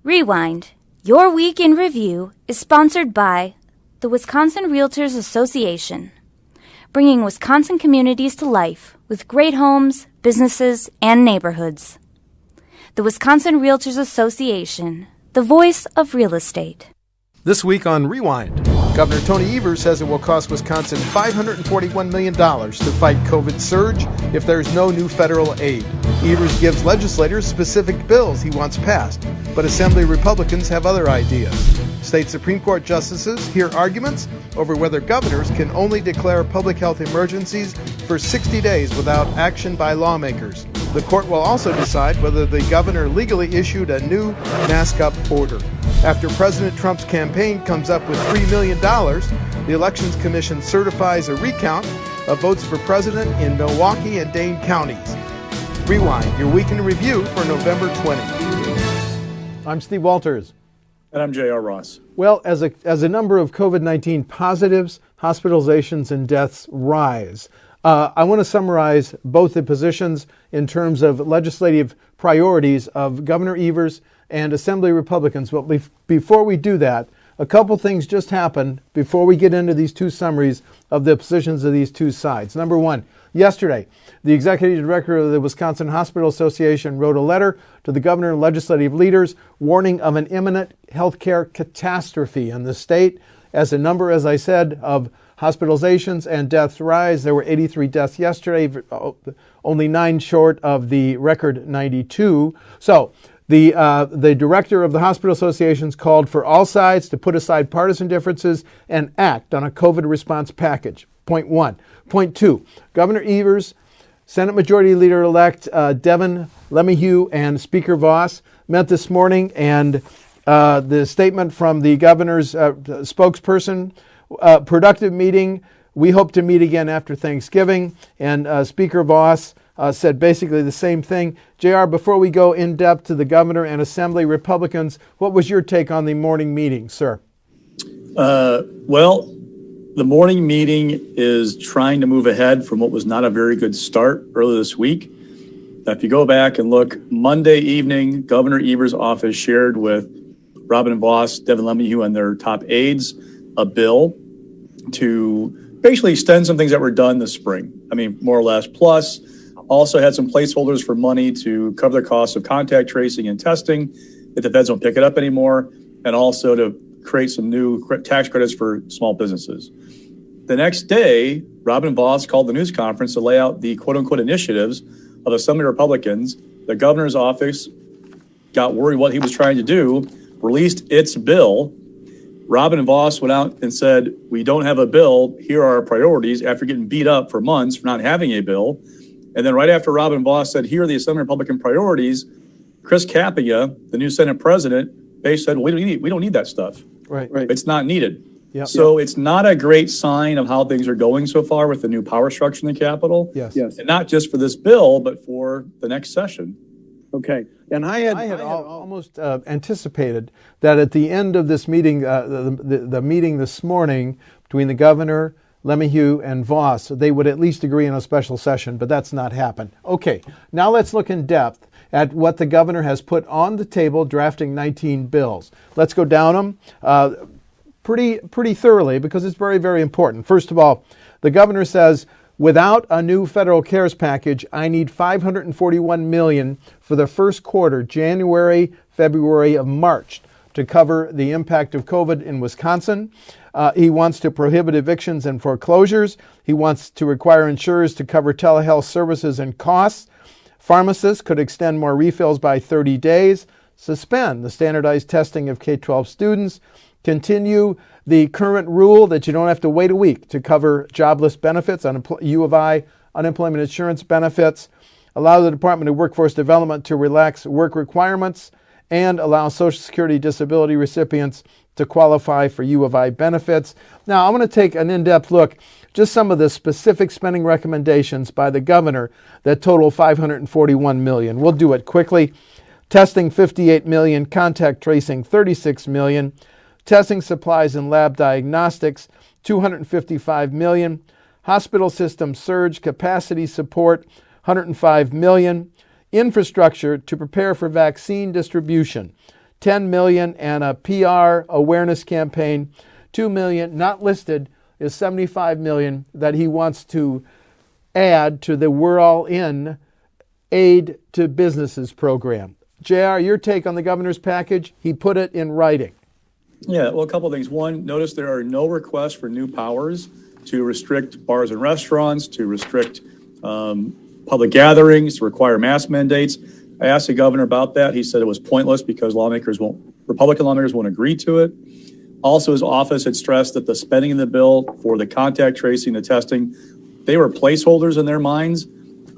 Rewind. Your Week in Review is sponsored by the Wisconsin Realtors Association, bringing Wisconsin communities to life with great homes, businesses, and neighborhoods. The Wisconsin Realtors Association, the voice of real estate. This week on Rewind, Governor Tony Evers says it will cost Wisconsin $541 million to fight COVID surge if there's no new federal aid. Evers gives legislators specific bills he wants passed, but Assembly Republicans have other ideas. State Supreme Court justices hear arguments over whether governors can only declare public health emergencies for 60 days without action by lawmakers. The court will also decide whether the governor legally issued a new mask-up order. After President Trump's campaign comes up with $3 million, the Elections Commission certifies a recount of votes for president in Milwaukee and Dane counties. Rewind, your week in review for November 20. I'm Steve Walters. And I'm J.R. Ross. Well, as a number of COVID-19 positives, hospitalizations, and deaths rise, I want to summarize both the positions in terms of legislative priorities of Governor Evers and Assembly Republicans. But before we do that, a couple things just happened before we get into these two summaries of the positions of these two sides. Number one, yesterday, the executive director of the Wisconsin Hospital Association wrote a letter to the governor and legislative leaders warning of an imminent healthcare catastrophe in the state as a number, as I said, of hospitalizations and deaths rise. There were 83 deaths yesterday, only 9 short of the record 92. So the director of the hospital associations called for all sides to put aside partisan differences and act on a COVID response package. Point one. Point two, Governor Evers, Senate Majority Leader-elect Devin LeMahieu, and Speaker Voss met this morning, and the statement from the governor's spokesperson, productive meeting. We hope to meet again after Thanksgiving. And Speaker Voss said basically the same thing. JR, before we go in depth to the governor and Assembly Republicans, what was your take on the morning meeting, sir? Well, the morning meeting is trying to move ahead from what was not a very good start earlier this week. If you go back and look, Monday evening, Governor Evers' office shared with Robin Voss, Devin LeMahieu, and their top aides a bill to basically extend some things that were done this spring. I mean, more or less. Plus, also had some placeholders for money to cover the costs of contact tracing and testing if the feds don't pick it up anymore, and also to create some new tax credits for small businesses. The next day, Robin Voss called the news conference to lay out the quote-unquote initiatives of Assembly Republicans. The governor's office got worried what he was trying to do, released its bill. Robin Voss went out and said, we don't have a bill. Here are our priorities, after getting beat up for months for not having a bill. And then right after Robin Voss said, here are the Assembly Republican priorities, Chris Capia, the new Senate president, basically said, well, we don't need that stuff. Right. It's not needed. Yep. So it's not a great sign of how things are going so far with the new power structure in the Capitol. Yes. And not just for this bill, but for the next session. Okay. And I had almost anticipated that at the end of this meeting, the meeting this morning between the governor, LeMahieu, and Voss, they would at least agree on a special session, but that's not happened. Okay, now let's look in depth at what the governor has put on the table, drafting 19 bills. Let's go down them pretty thoroughly because it's very, very important. First of all, the governor says, without a new federal CARES package, I need $541 million for the first quarter, January, February, of March, to cover the impact of COVID in Wisconsin. He wants to prohibit evictions and foreclosures. He wants to require insurers to cover telehealth services and costs. Pharmacists could extend more refills by 30 days. Suspend the standardized testing of K-12 students. Continue the current rule that you don't have to wait a week to cover jobless benefits, U of I unemployment insurance benefits. Allow the Department of Workforce Development to relax work requirements and allow Social Security disability recipients to qualify for U of I benefits. Now, I'm going to take an in-depth look, just some of the specific spending recommendations by the governor that total $541 million. We'll do it quickly. Testing, $58 million. Contact tracing, $36 million. Testing supplies and lab diagnostics, $255 million. Hospital system surge capacity support, $105 million. Infrastructure to prepare for vaccine distribution, $10 million, and a PR awareness campaign, $2 million. Not listed is $75 million that he wants to add to the We're All In Aid to Businesses program. JR, your take on the governor's package? He put it in writing. Yeah, well, a couple of things. One, notice there are no requests for new powers to restrict bars and restaurants, to restrict public gatherings, to require mask mandates. I asked the governor about that. He said it was pointless because Republican lawmakers won't agree to it. Also, his office had stressed that the spending in the bill for the contact tracing, the testing, they were placeholders in their minds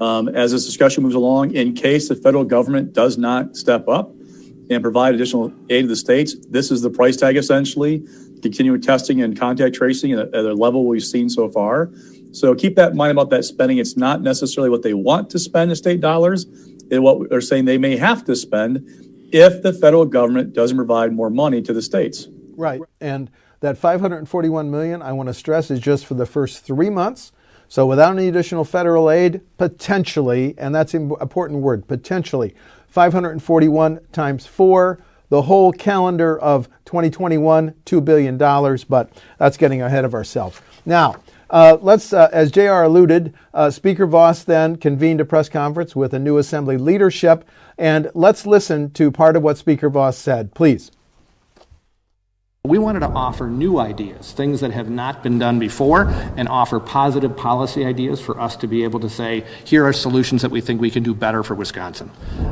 as this discussion moves along in case the federal government does not step up and provide additional aid to the states. This is the price tag, essentially, continuing testing and contact tracing at a level we've seen so far. So keep that in mind about that spending. It's not necessarily what they want to spend in state dollars. It's what they're saying they may have to spend if the federal government doesn't provide more money to the states. Right. And that $541 million, I want to stress, is just for the first 3 months. So without any additional federal aid, potentially, and that's an important word, potentially, 541 times 4, the whole calendar of 2021, $2 billion, but that's getting ahead of ourselves. Now, let's, as JR alluded, Speaker Voss then convened a press conference with a new Assembly leadership, and let's listen to part of what Speaker Voss said, please. We wanted to offer new ideas, things that have not been done before, and offer positive policy ideas for us to be able to say, here are solutions that we think we can do better for Wisconsin.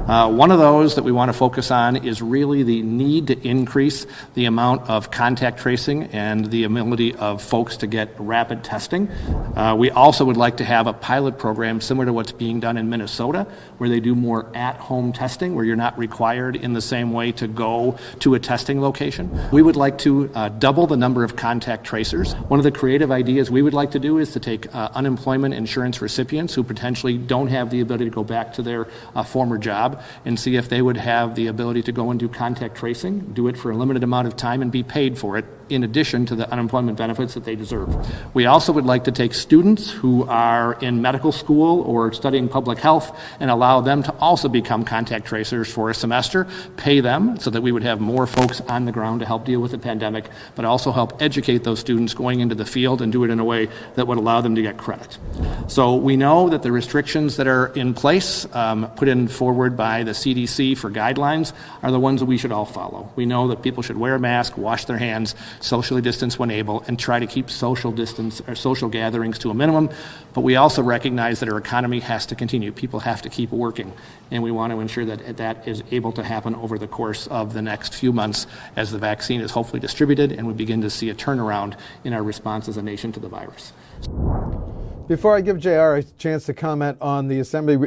One of those that we want to focus on is really the need to increase the amount of contact tracing and the ability of folks to get rapid testing. We also would like to have a pilot program similar to what's being done in Minnesota, where they do more at-home testing, where you're not required in the same way to go to a testing location. We would like to double the number of contact tracers. One of the creative ideas we would like to do is to take unemployment insurance recipients who potentially don't have the ability to go back to their former job and see if they would have the ability to go and do contact tracing, do it for a limited amount of time and be paid for it in addition to the unemployment benefits that they deserve. We also would like to take students who are in medical school or studying public health and allow them to also become contact tracers for a semester, pay them so that we would have more folks on the ground to help deal with the pandemic, but also help educate those students going into the field and do it in a way that would allow them to get credit. So we know that the restrictions that are in place, put in forward by the CDC for guidelines, are the ones that we should all follow. We know that people should wear a mask, wash their hands, socially distance when able, and try to keep social distance or social gatherings to a minimum. But we also recognize that our economy has to continue. People have to keep working, and we want to ensure that that is able to happen over the course of the next few months as the vaccine is hopefully distributed and we begin to see a turnaround in our response as a nation to the virus. Before I give JR a chance to comment on the Assembly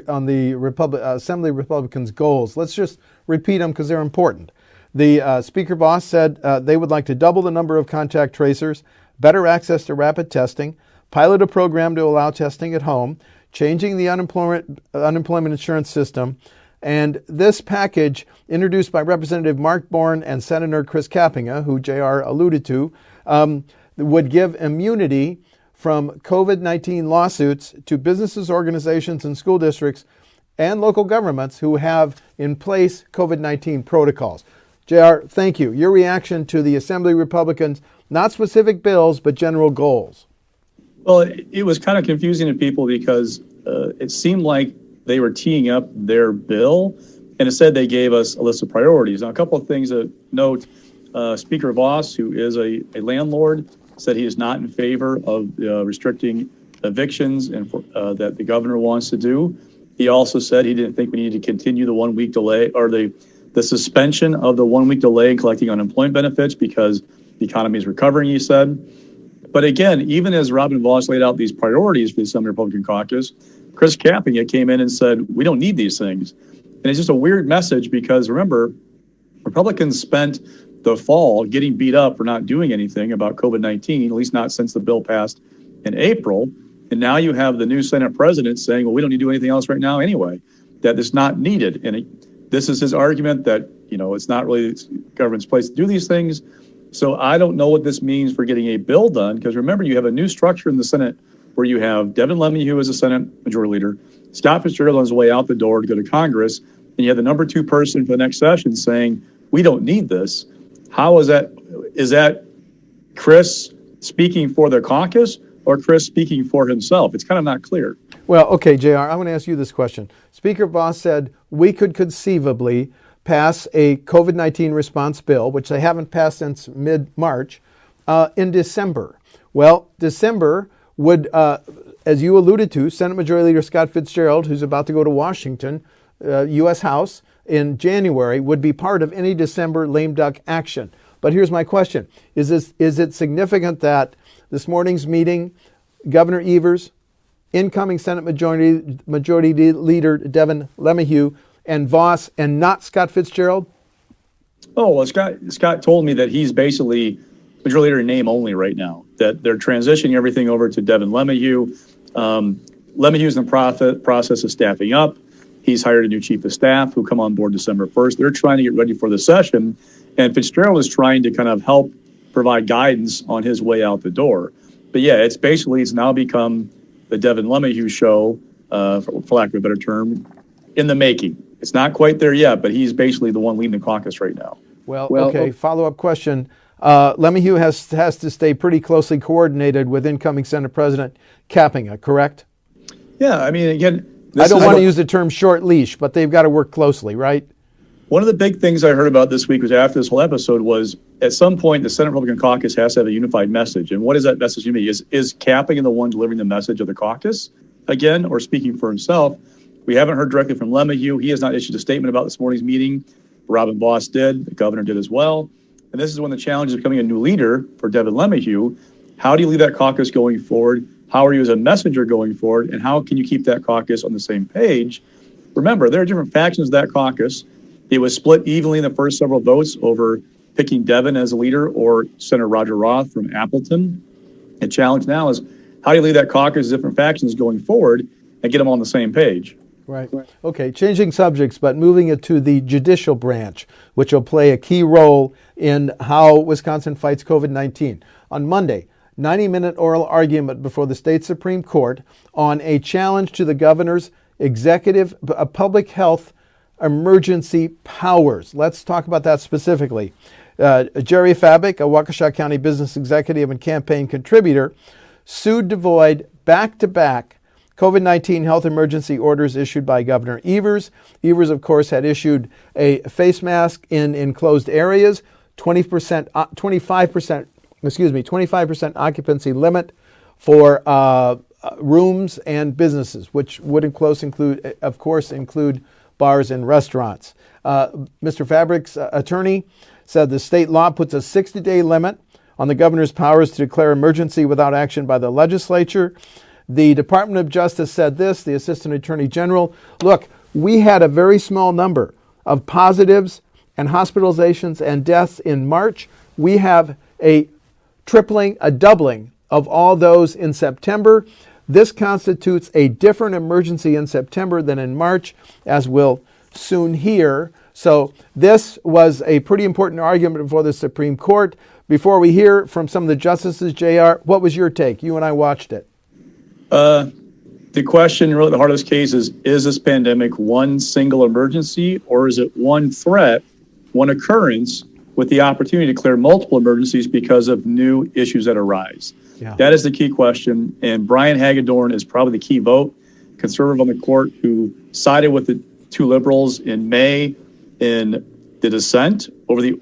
Republicans' goals, let's just repeat them because they're important. The Speaker Voss said they would like to double the number of contact tracers, better access to rapid testing, pilot a program to allow testing at home, changing the unemployment insurance system, and this package, introduced by Representative Mark Bourne and Senator Chris Kappinga, who JR alluded to, would give immunity from COVID-19 lawsuits to businesses, organizations, and school districts and local governments who have in place COVID-19 protocols. JR, thank you. Your reaction to the Assembly Republicans, not specific bills, but general goals. Well, it was kind of confusing to people because it seemed like they were teeing up their bill, and instead they gave us a list of priorities. Now, a couple of things to note. Speaker Voss, who is a landlord, said he is not in favor of restricting evictions and that the governor wants to do. He also said he didn't think we needed to continue the 1 week delay or the suspension of the 1 week delay in collecting unemployment benefits because the economy is recovering, he said. But again, even as Robin Voss laid out these priorities for the Assembly Republican caucus, Chris Kappinga came in and said, we don't need these things. And it's just a weird message because remember, Republicans spent the fall getting beat up for not doing anything about COVID-19, at least not since the bill passed in April. And now you have the new Senate president saying, well, we don't need to do anything else right now anyway, that it's not needed. And this is his argument that, it's not really the government's place to do these things. So I don't know what this means for getting a bill done, because remember, you have a new structure in the Senate where you have Devin Lemmy, who is a Senate Majority Leader, Scott Fitzgerald on his way out the door to go to Congress, and you have the number 2 person for the next session saying, we don't need this. How is that? Is that Chris speaking for the caucus or Chris speaking for himself? It's kind of not clear. Well, okay, JR, I want to ask you this question. Speaker Voss said we could conceivably pass a COVID-19 response bill, which they haven't passed since mid-March, in December. Well, December would, as you alluded to, Senate Majority Leader Scott Fitzgerald, who's about to go to Washington, U.S. House in January, would be part of any December lame duck action. But here's my question. Is it significant that this morning's meeting, Governor Evers, incoming Senate Majority Leader Devin LeMahieu, and Voss, and not Scott Fitzgerald? Oh, well, Scott told me that he's basically Majority Leader in name only right now, that they're transitioning everything over to Devin LeMahieu. LeMahieu's in the process of staffing up. He's hired a new chief of staff who come on board December 1st. They're trying to get ready for the session, and Fitzgerald is trying to kind of help provide guidance on his way out the door. But yeah, it's now become the Devin LeMahieu show, for lack of a better term, in the making. It's not quite there yet, but he's basically the one leading the caucus right now. Well, okay, follow-up question. LeMahieu has to stay pretty closely coordinated with incoming Senate President Kappinga, correct? Yeah, I mean, again... I don't want to use the term short leash, but they've got to work closely, right? One of the big things I heard about this week was after this whole episode was at some point the Senate Republican caucus has to have a unified message. And what is that message to me? Is Kappinga the one delivering the message of the caucus again, or speaking for himself? We haven't heard directly from LeMahieu. He has not issued a statement about this morning's meeting. Robin Voss did. The governor did as well. And this is one of the challenges of becoming a new leader for Devin LeMahieu. How do you lead that caucus going forward? How are you as a messenger going forward? And how can you keep that caucus on the same page? Remember, there are different factions of that caucus. It was split evenly in the first several votes over picking Devin as a leader or Senator Roger Roth from Appleton. The challenge now is how do you lead that caucus, different factions going forward, and get them on the same page? Right. Okay, changing subjects, but moving it to the judicial branch, which will play a key role in how Wisconsin fights COVID-19. On Monday, 90-minute oral argument before the state Supreme Court on a challenge to the governor's executive public health emergency powers. Let's talk about that specifically. Jerry Fabik, a Waukesha County business executive and campaign contributor, sued to void back-to-back COVID-19 health emergency orders issued by Governor Evers. Evers, of course, had issued a face mask in enclosed areas, 25% occupancy limit for rooms and businesses, which would of course include bars and restaurants. Mr. Fabik's attorney said the state law puts a 60-day limit on the governor's powers to declare emergency without action by the legislature. The Department of Justice said this, the Assistant Attorney General, look, we had a very small number of positives and hospitalizations and deaths in March. We have a doubling of all those in September. This constitutes a different emergency in September than in March, as we'll soon hear. So this was a pretty important argument before the Supreme Court. Before we hear from some of the justices, JR, what was your take? You and I watched it. The question, really, the heart of this case is this pandemic one single emergency, or is it one threat, one occurrence, with the opportunity to declare multiple emergencies because of new issues that arise? Yeah. That is the key question, and Brian Hagedorn is probably the key vote, conservative on the court, who sided with the two liberals in May in the dissent over the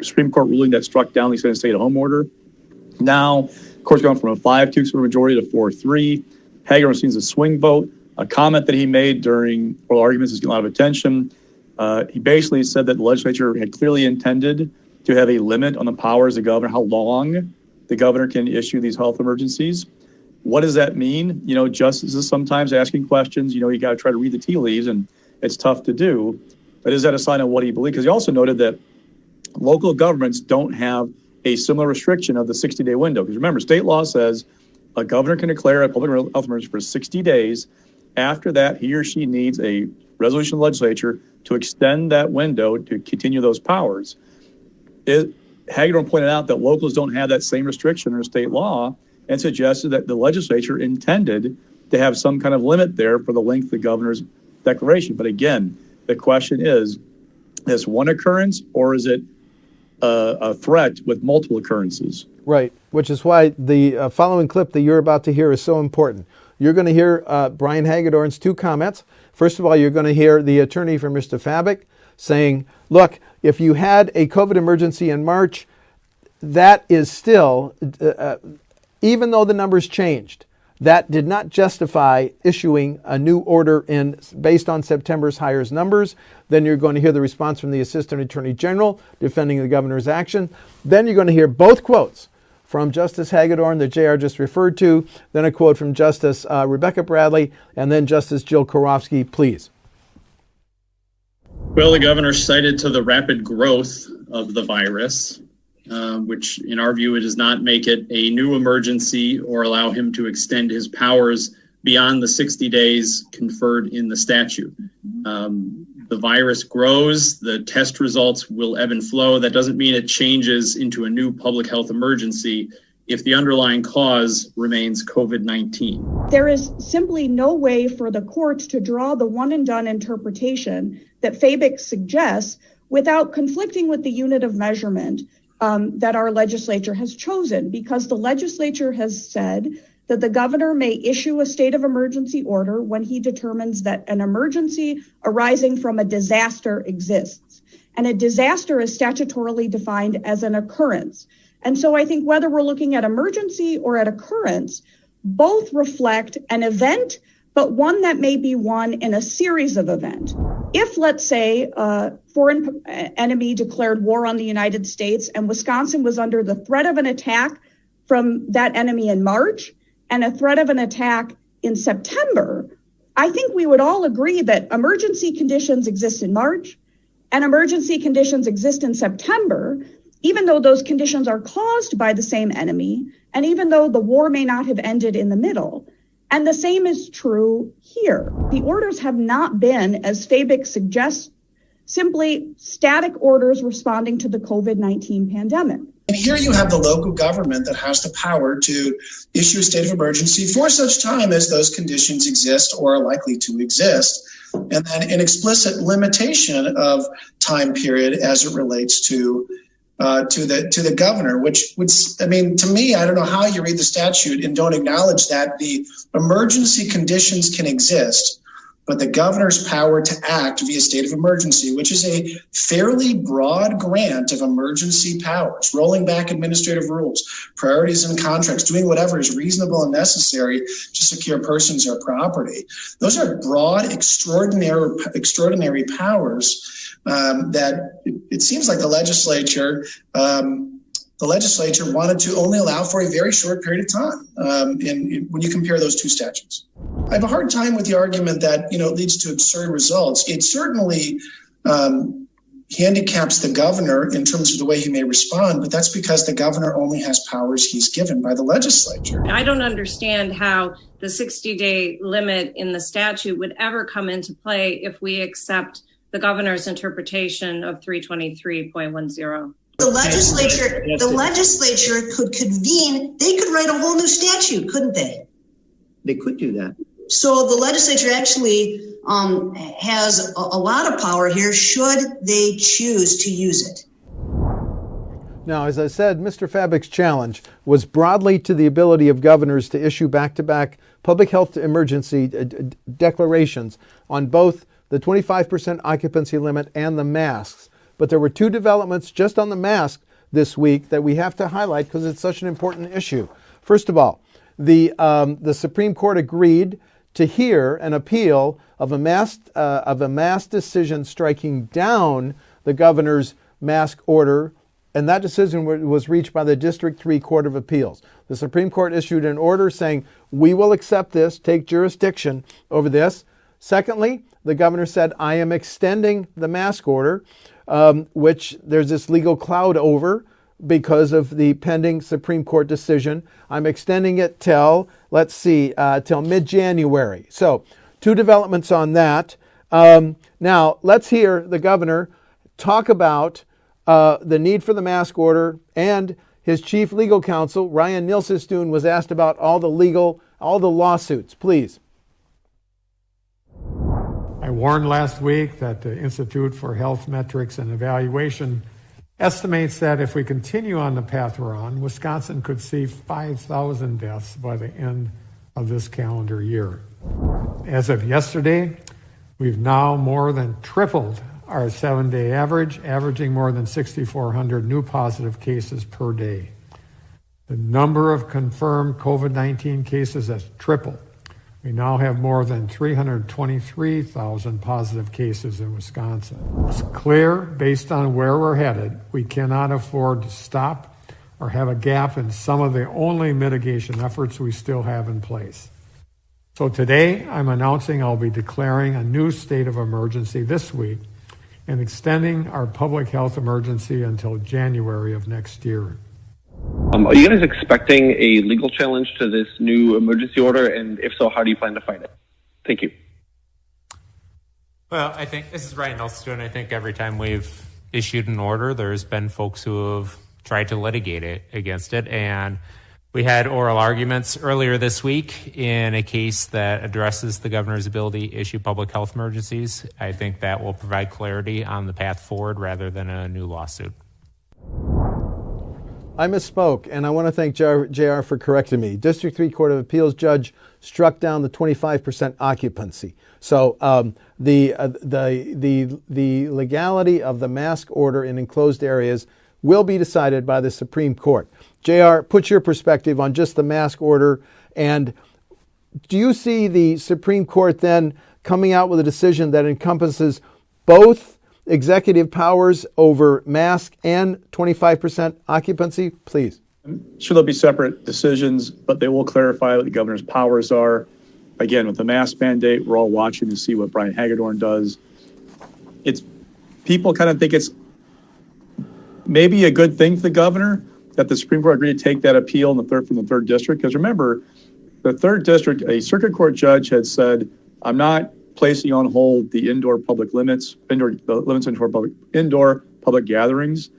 Supreme Court ruling that struck down the extended stay-at-home order. Now, of course, gone from a 5-2 super majority to 4-3. Hagedorn seems a swing vote. A comment that he made during oral arguments is getting a lot of attention. He basically said that the legislature had clearly intended to have a limit on the powers of the governor, how long the governor can issue these health emergencies. What does that mean? You know, justices sometimes asking questions, you got to try to read the tea leaves, and it's tough to do. But is that a sign of what he believes? Because he also noted that local governments don't have a similar restriction of the 60-day window. Because remember, state law says a governor can declare a public health emergency for 60 days. After that, he or she needs a resolution of the legislature to extend that window to continue those powers. Hagedorn pointed out that locals don't have that same restriction under state law and suggested that the legislature intended to have some kind of limit there for the length of the governor's declaration. But again, the question is this one occurrence, or is it a threat with multiple occurrences? Right, which is why the following clip that you're about to hear is so important. You're going to hear Brian Hagedorn's two comments. First of all, you're going to hear the attorney for Mr. Fabic saying, look, if you had a COVID emergency in March, that is still, even though the numbers changed, that did not justify issuing a new order based on September's hires numbers. Then you're going to hear the response from the Assistant Attorney General defending the governor's action. Then you're going to hear both quotes from Justice Hagedorn that JR just referred to, then a quote from Justice Rebecca Bradley, and then Justice Jill Karofsky, please. Well, the governor cited to the rapid growth of the virus, which in our view, it does not make it a new emergency or allow him to extend his powers beyond the 60 days conferred in the statute. The virus grows, the test results will ebb and flow. That doesn't mean it changes into a new public health emergency if the underlying cause remains COVID-19. There is simply no way for the courts to draw the one and done interpretation that Fabic suggests without conflicting with the unit of measurement that our legislature has chosen, because the legislature has said that the governor may issue a state of emergency order when he determines that an emergency arising from a disaster exists. And a disaster is statutorily defined as an occurrence. And so I think whether we're looking at emergency or at occurrence, both reflect an event, but one that may be one in a series of events. If, let's say, a foreign enemy declared war on the United States and Wisconsin was under the threat of an attack from that enemy in March and a threat of an attack in September, I think we would all agree that emergency conditions exist in March and emergency conditions exist in September, even though those conditions are caused by the same enemy and even though the war may not have ended in the middle. And the same is true here. The orders have not been, as Fabic suggests, simply static orders responding to the COVID-19 pandemic. And here you have the local government that has the power to issue a state of emergency for such time as those conditions exist or are likely to exist. And then an explicit limitation of time period as it relates to the governor, which would, I mean, to me, I don't know how you read the statute and don't acknowledge that the emergency conditions can exist, but the governor's power to act via state of emergency, which is a fairly broad grant of emergency powers, rolling back administrative rules, priorities and contracts, doing whatever is reasonable and necessary to secure persons or property. Those are broad, extraordinary powers that it seems like the legislature wanted to only allow for a very short period of time when you compare those two statutes. I have a hard time with the argument that, it leads to absurd results. It certainly handicaps the governor in terms of the way he may respond, but that's because the governor only has powers he's given by the legislature. I don't understand how the 60-day limit in the statute would ever come into play if we accept the governor's interpretation of 323.10. The legislature could convene. They could write a whole new statute, couldn't they? They could do that. So the legislature actually has a lot of power here should they choose to use it. Now, as I said, Mr. Fabic's challenge was broadly to the ability of governors to issue back-to-back public health emergency declarations on both the 25% occupancy limit and the masks. But there were two developments just on the mask this week that we have to highlight because it's such an important issue. First of all, the Supreme Court agreed to hear an appeal of a mask decision striking down the governor's mask order, and that decision was reached by the District 3 Court of Appeals. The Supreme Court issued an order saying, we will accept this, take jurisdiction over this. Secondly, the governor said, I am extending the mask order, which there's this legal cloud over because of the pending Supreme Court decision. I'm extending it till mid-January. So, two developments on that. Now, let's hear the governor talk about the need for the mask order, and his chief legal counsel, Ryan Nilsestuen, was asked about all the lawsuits. Please. I warned last week that the Institute for Health Metrics and Evaluation estimates that if we continue on the path we're on, Wisconsin could see 5,000 deaths by the end of this calendar year. As of yesterday, we've now more than tripled our 7-day average, averaging more than 6,400 new positive cases per day. The number of confirmed COVID-19 cases has tripled. We now have more than 323,000 positive cases in Wisconsin. It's clear, based on where we're headed, we cannot afford to stop or have a gap in some of the only mitigation efforts we still have in place. So today, I'm announcing I'll be declaring a new state of emergency this week and extending our public health emergency until January of next year. Are you guys expecting a legal challenge to this new emergency order? And if so, how do you plan to fight it? Thank you. Well, I think this is Ryan Nelson. I think every time we've issued an order, there's been folks who have tried to litigate it against it. And we had oral arguments earlier this week in a case that addresses the governor's ability to issue public health emergencies. I think that will provide clarity on the path forward rather than a new lawsuit. I misspoke, and I want to thank JR for correcting me. District 3 Court of Appeals judge struck down the 25% occupancy. So the legality of the mask order in enclosed areas will be decided by the Supreme Court. JR, put your perspective on just the mask order, and do you see the Supreme Court then coming out with a decision that encompasses both executive powers over mask and 25% occupancy? Please. Sure, there'll be separate decisions, but they will clarify what the governor's powers are. Again, with the mask mandate, we're all watching to see what Brian Hagedorn does. People kind of think it's maybe a good thing for the governor that the Supreme Court agreed to take that appeal from the third district. Because remember, the third district, a circuit court judge had said, I'm not placing on hold the indoor limits on indoor public gatherings.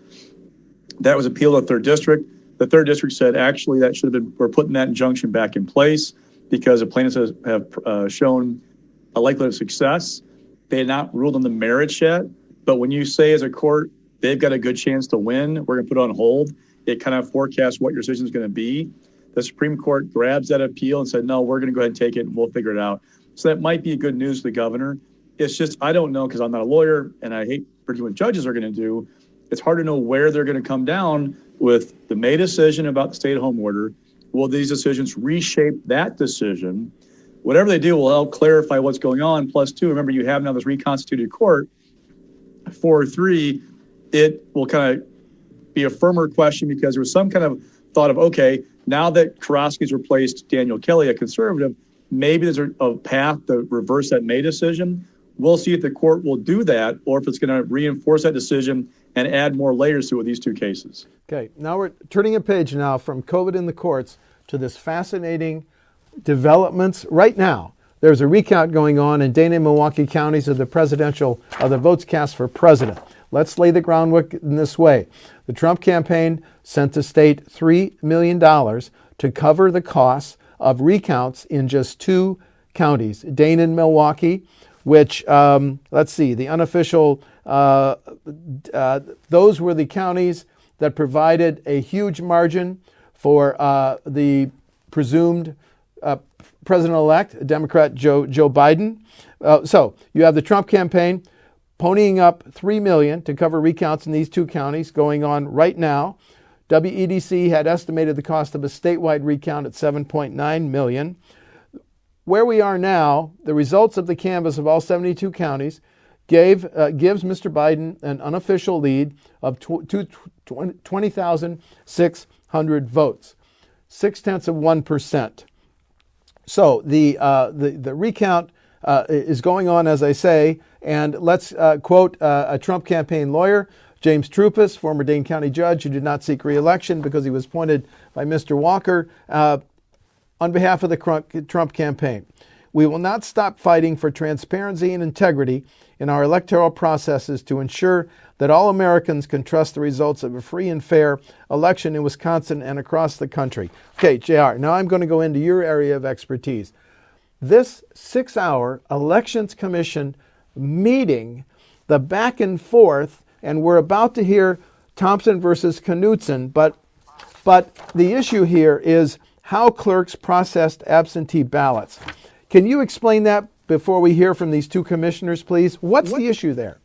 That was appealed to the third district. The third district said, actually, that should have been, we're putting that injunction back in place because the plaintiffs have shown a likelihood of success. They had not ruled on the merits yet, but when you say as a court, they've got a good chance to win, we're going to put it on hold, it kind of forecasts what your decision is going to be. The Supreme Court grabs that appeal and said, no, we're going to go ahead and take it and we'll figure it out. So that might be good news to the governor. It's just, I don't know, because I'm not a lawyer and I hate predicting what judges are going to do. It's hard to know where they're going to come down with the May decision about the stay-at-home order. Will these decisions reshape that decision? Whatever they do will help clarify what's going on. Plus, two, remember, you have now this reconstituted court, 4-3. It will kind of be a firmer question because there was some kind of thought of, okay, now that Karofsky's replaced Daniel Kelly, a conservative, maybe there's a path to reverse that May decision. We'll see if the court will do that or if it's going to reinforce that decision and add more layers to it with these two cases. Okay, now we're turning a page now from COVID in the courts to this fascinating developments. Right now, there's a recount going on in Dane and Milwaukee counties of the votes cast for president. Let's lay the groundwork in this way. The Trump campaign sent the state $3 million to cover the costs of recounts in just two counties, Dane and Milwaukee, which, let's see, the unofficial, those were the counties that provided a huge margin for the presumed president-elect, Democrat Joe Biden. So you have the Trump campaign ponying up $3 million to cover recounts in these two counties going on right now. WEDC had estimated the cost of a statewide recount at $7.9 million. Where we are now, the results of the canvass of all 72 counties gives Mr. Biden an unofficial lead of 20,600 votes, 0.6%. So the recount is going on, as I say, and let's quote a Trump campaign lawyer, James Trupis, former Dane County judge who did not seek re-election because he was appointed by Mr. Walker on behalf of the Trump campaign. We will not stop fighting for transparency and integrity in our electoral processes to ensure that all Americans can trust the results of a free and fair election in Wisconsin and across the country. Okay, JR, now I'm going to go into your area of expertise. This 6-hour Elections Commission meeting, the back and forth, and we're about to hear Thompson versus Knutson, but the issue here is how clerks processed absentee ballots. Can you explain that before we hear from these two commissioners, please? What's the issue there?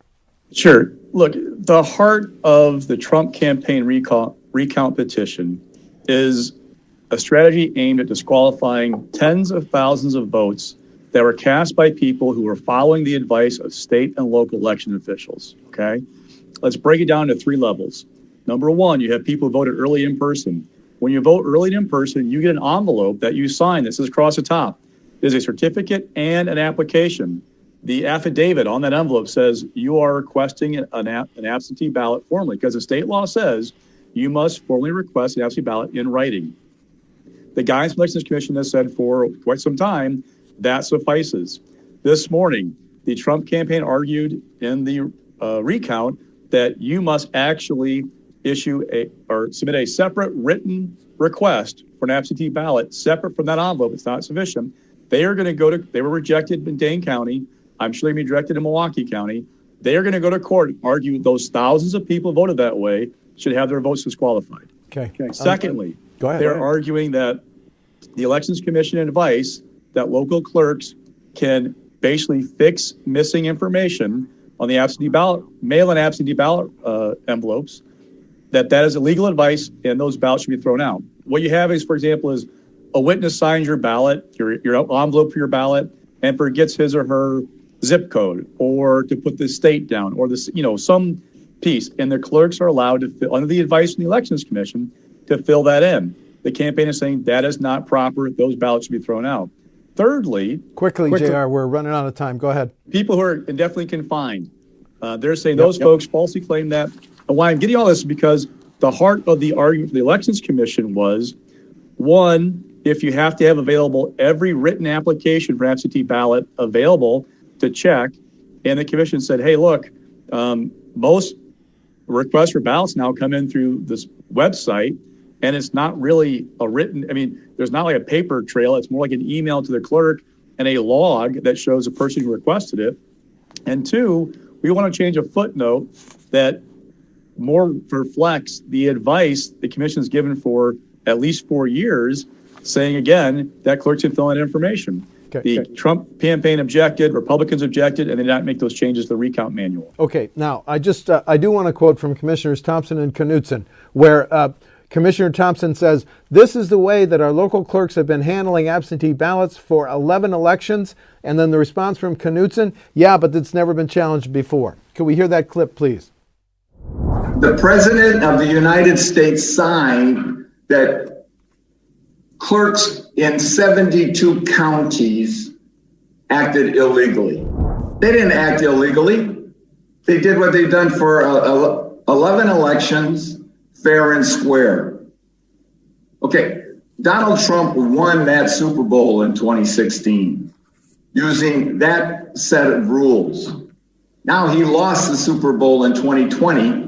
Sure. Look, the heart of the Trump campaign recount petition is a strategy aimed at disqualifying tens of thousands of votes that were cast by people who were following the advice of state and local election officials. Okay? Let's break it down to three levels. Number one, you have people who voted early in person. When you vote early in person, you get an envelope that you sign that says across the top. There's a certificate and an application. The affidavit on that envelope says you are requesting an absentee ballot formally, because the state law says you must formally request an absentee ballot in writing. The Guidance from the Elections Commission has said for quite some time that suffices. This morning, the Trump campaign argued in the recount that you must actually submit a separate written request for an absentee ballot separate from that envelope. It's not sufficient. They are going to they were rejected in Dane County. I'm sure they're going to be rejected in Milwaukee County. They are going to go to court and argue those thousands of people voted that way should have their votes disqualified. Okay. Secondly, go ahead. They're arguing that the Elections Commission advice that local clerks can basically fix missing information on the absentee ballot, mail-in absentee ballot envelopes, that is illegal advice and those ballots should be thrown out. What you have is, for example, is a witness signs your ballot, your envelope for your ballot, and forgets his or her zip code, or to put the state down, or some piece, and the clerks are allowed to, under the advice from the Elections Commission, to fill that in. The campaign is saying that is not proper; those ballots should be thrown out. Thirdly, quickly, JR, we're running out of time. Go ahead. People who are indefinitely confined, they're saying those folks falsely claim that. And why I'm getting all this is because the heart of the argument for the Elections Commission was, one, if you have to have available every written application for absentee ballot available to check, and the commission said, hey, look, most requests for ballots now come in through this website, and it's not really there's not like a paper trail. It's more like an email to the clerk and a log that shows the person who requested it. And two, we want to change a footnote that more reflects the advice the commission has given for at least 4 years, saying again that clerks can fill in information. The Trump campaign objected, Republicans objected, and they did not make those changes to the recount manual. Okay, now I do want to quote from Commissioners Thompson and Knutson, where Commissioner Thompson says, this is the way that our local clerks have been handling absentee ballots for 11 elections. And then the response from Knutson, yeah, but it's never been challenged before. Can we hear that clip, please? The President of the United States signed that clerks in 72 counties acted illegally. They didn't act illegally. They did what they've done for 11 elections, fair and square. Okay, Donald Trump won that Super Bowl in 2016 using that set of rules. Now he lost the Super Bowl in 2020.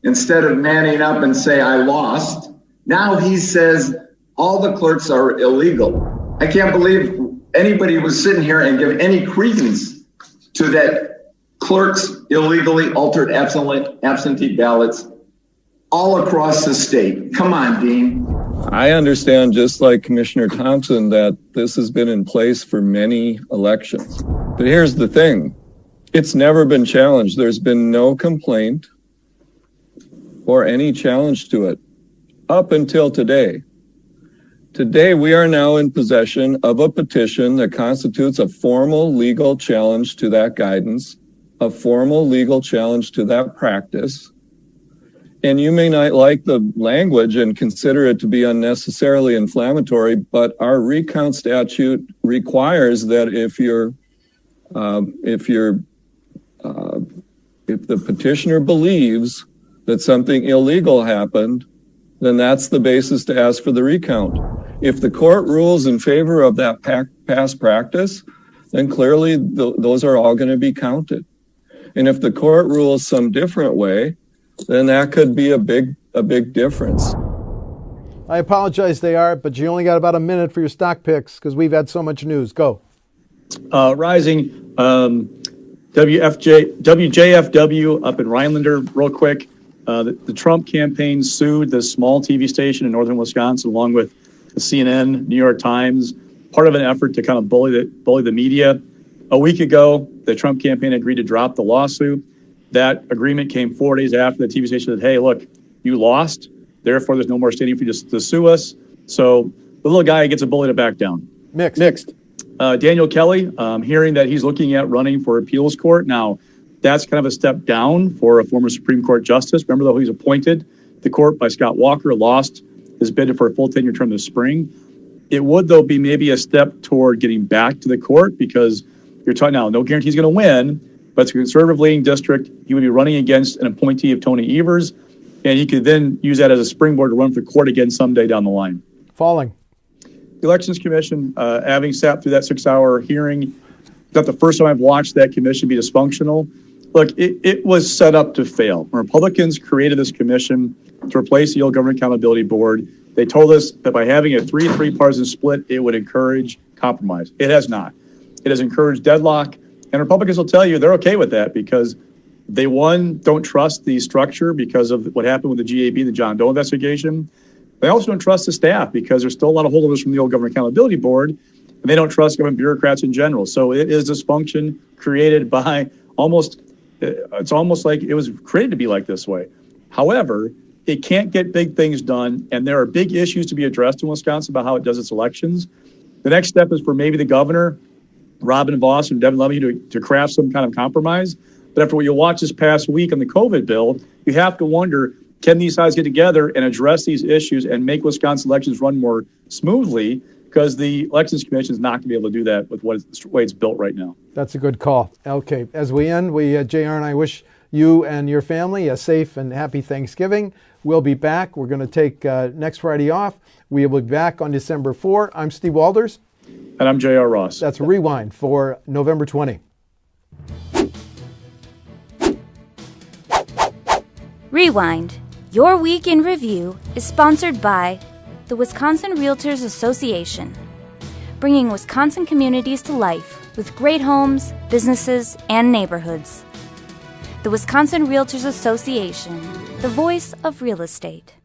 Instead of manning up and say, I lost, now he says all the clerks are illegal. I can't believe anybody was sitting here and give any credence to that clerks illegally altered absentee ballots all across the state. Come on, Dean. I understand, just like Commissioner Thompson, that this has been in place for many elections. But here's the thing. It's never been challenged. There's been no complaint or any challenge to it up until today. Today, we are now in possession of a petition that constitutes a formal legal challenge to that guidance, a formal legal challenge to that practice. And you may not like the language and consider it to be unnecessarily inflammatory, but our recount statute requires that if the petitioner believes that something illegal happened, then that's the basis to ask for the recount. If the court rules in favor of that past practice, then clearly those are all going to be counted. And if the court rules some different way, then that could be a big difference. I apologize, but you only got about a minute for your stock picks because we've had so much news. Go. Rising, WJFW up in Rhinelander, real quick. The Trump campaign sued this small TV station in northern Wisconsin, along with the CNN, New York Times, part of an effort to kind of bully the media. A week ago, the Trump campaign agreed to drop the lawsuit. That agreement came 4 days after the TV station said, hey, look, you lost. Therefore, there's no more standing for you to sue us. So the little guy gets a bully to back down. Mixed. Daniel Kelly, hearing that he's looking at running for appeals court. Now, that's kind of a step down for a former Supreme Court justice. Remember, though, he's appointed to the court by Scott Walker, lost his bid for a full tenure term this spring. It would, though, be maybe a step toward getting back to the court because you're talking now, no guarantee he's going to win, but it's a conservative-leaning district. He would be running against an appointee of Tony Evers, and he could then use that as a springboard to run for court again someday down the line. Falling. The Elections Commission, having sat through that 6-hour hearing, not the first time I've watched that commission be dysfunctional. Look, it was set up to fail. When Republicans created this commission to replace the old Government Accountability Board, they told us that by having a 3-3 partisan split, it would encourage compromise. It has not. It has encouraged deadlock. And Republicans will tell you they're okay with that because they, one, don't trust the structure because of what happened with the GAB, the John Doe investigation. They also don't trust the staff because there's still a lot of holdovers from the old Government Accountability Board, and they don't trust government bureaucrats in general. So it is dysfunction created by it's almost like it was created to be like this way. However, it can't get big things done, and there are big issues to be addressed in Wisconsin about how it does its elections. The next step is for maybe the governor, Robin Vos and Devin Levy, to craft some kind of compromise. But after what you watched this past week on the COVID bill, you have to wonder, can these sides get together and address these issues and make Wisconsin elections run more smoothly? Because the Elections Commission is not going to be able to do that with the way it's built right now. That's a good call. Okay, as we end, JR and I wish you and your family a safe and happy Thanksgiving. We'll be back. We're going to take next Friday off. We will be back on December 4. I'm Steve Walders. And I'm JR Ross. That's Rewind for November 20. Rewind, your week in review, is sponsored by the Wisconsin Realtors Association, bringing Wisconsin communities to life with great homes, businesses, and neighborhoods. The Wisconsin Realtors Association, the voice of real estate.